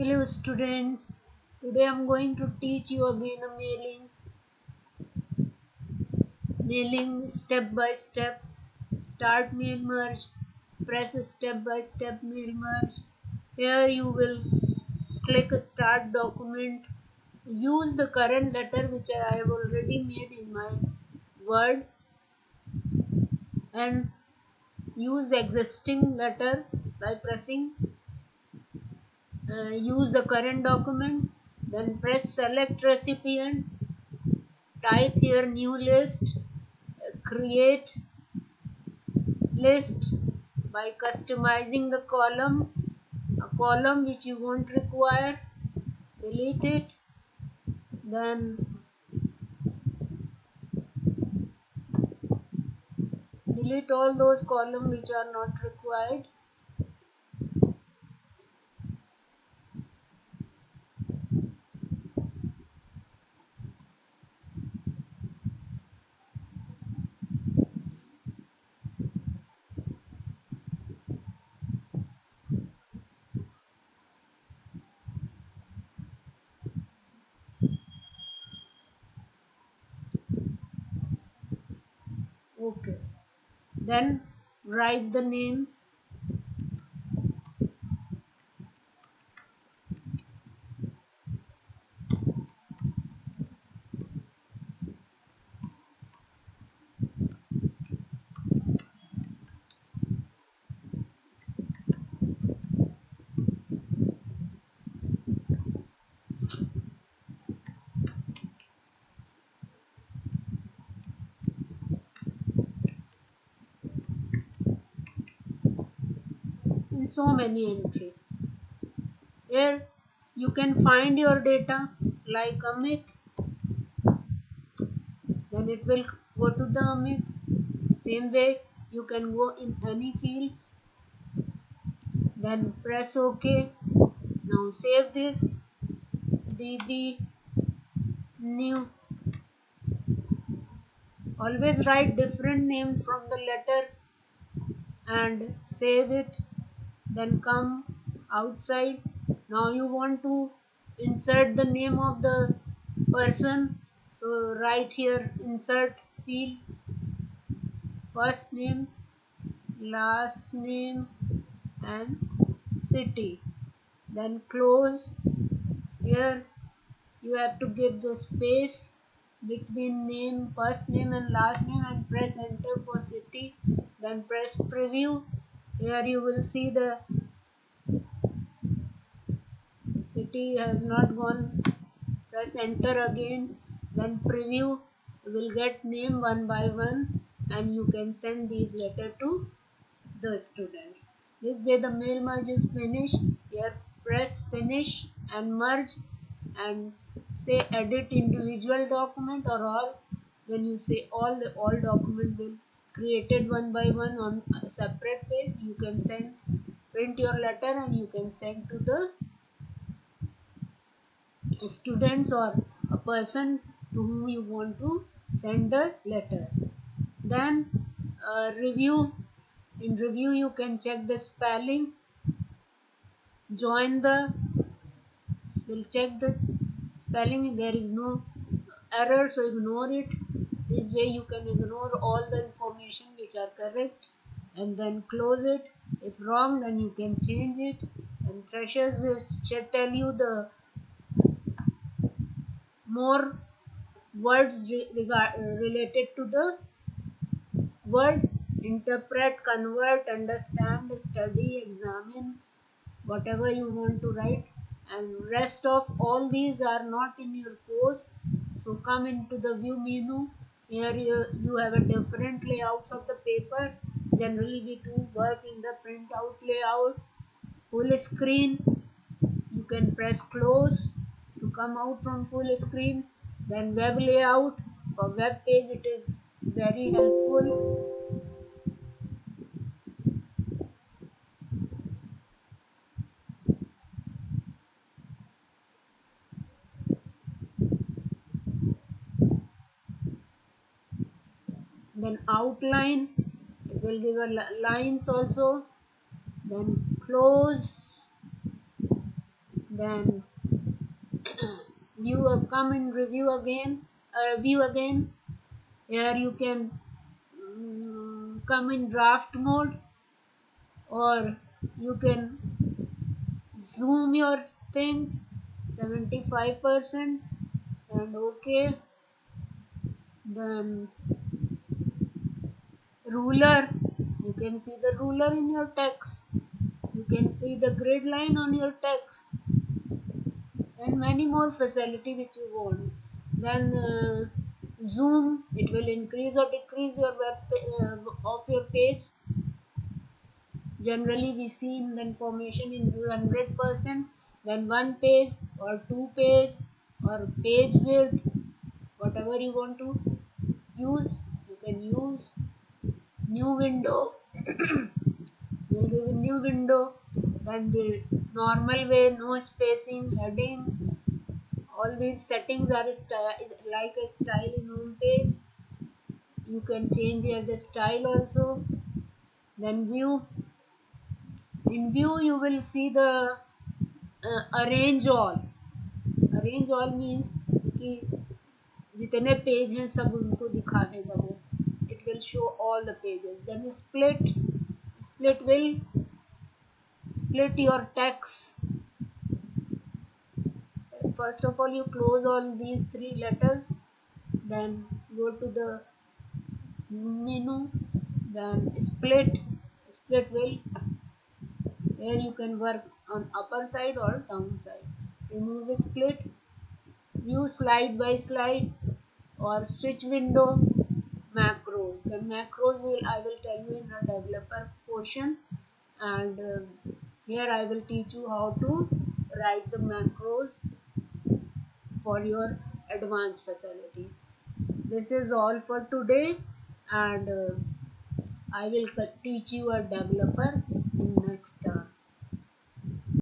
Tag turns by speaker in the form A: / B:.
A: Hello students, today I am going to teach you again a mailing step by step. Start mail merge, press step by step mail merge. Here you will click start document. Use the current letter which I have already made in my Word and use existing letter by pressing use the current document, then press select recipient, type here new list, create list by customizing the column, a column which you won't require, delete it, then delete all those columns which are not required. Okay, then write the names. In so many entries. Here you can find your data like Amit, then it will go to the Amit. Same way you can go in any fields, then press OK. Now save this DB new. Always write different name from the letter and save it, then come outside. Now you want to insert the name of the person, so write here insert field, first name, last name and city, then close. Here you have to give the space between name, first name and last name, and press enter for city, then press preview. Here you will see the city has not gone. Press enter again, then preview. You will get name one by one and you can send these letter to the students. This way the mail merge is finished. Here press finish and merge and say edit individual document or all. When you say all, the all document will created one by one on a separate page. You can send, print your letter and you can send to the students or a person to whom you want to send the letter. Then review. In review you can check the spelling, join the, will check the spelling, there is no error, so ignore it. This way you can ignore all the information which are correct and then close it. If wrong, then you can change it. And Freshers will tell you the more words related to the word: interpret, convert, understand, study, examine, whatever you want to write. And rest of all these are not in your course. So come into the view menu. Here you have a different layouts of the paper. Generally we do work in the printout layout. Full screen, you can press close to come out from full screen. Then web layout, for web page it is very helpful. Then outline, it will give a lines also. Then close, Then come in view again. Here you can come in draft mode, or you can zoom your things 75%, and okay. Then ruler, you can see the ruler in your text, you can see the grid line on your text, and many more facility which you want. Then zoom, it will increase or decrease your of your page. Generally we see in the information in 100%, then one page or two page or page width, whatever you want to use, you can use. New window, we'll give a new window. Then the normal way, no spacing, heading, all these settings are like a style in home page. You can change here the style also. Then view, in view you will see the arrange all. Arrange all means कि जितने page हैं सब उनको दिखा देगा वो. It will show all the pages. Then split will split your text. First of all, you close all these three letters, then go to the menu, then split will. Here you can work on upper side or down side. Remove the split, view slide by slide, or switch window. Macros, the macros will I will tell you in the developer portion, and here I will teach you how to write the macros for your advanced facility. This is all for today, and I will teach you a developer in next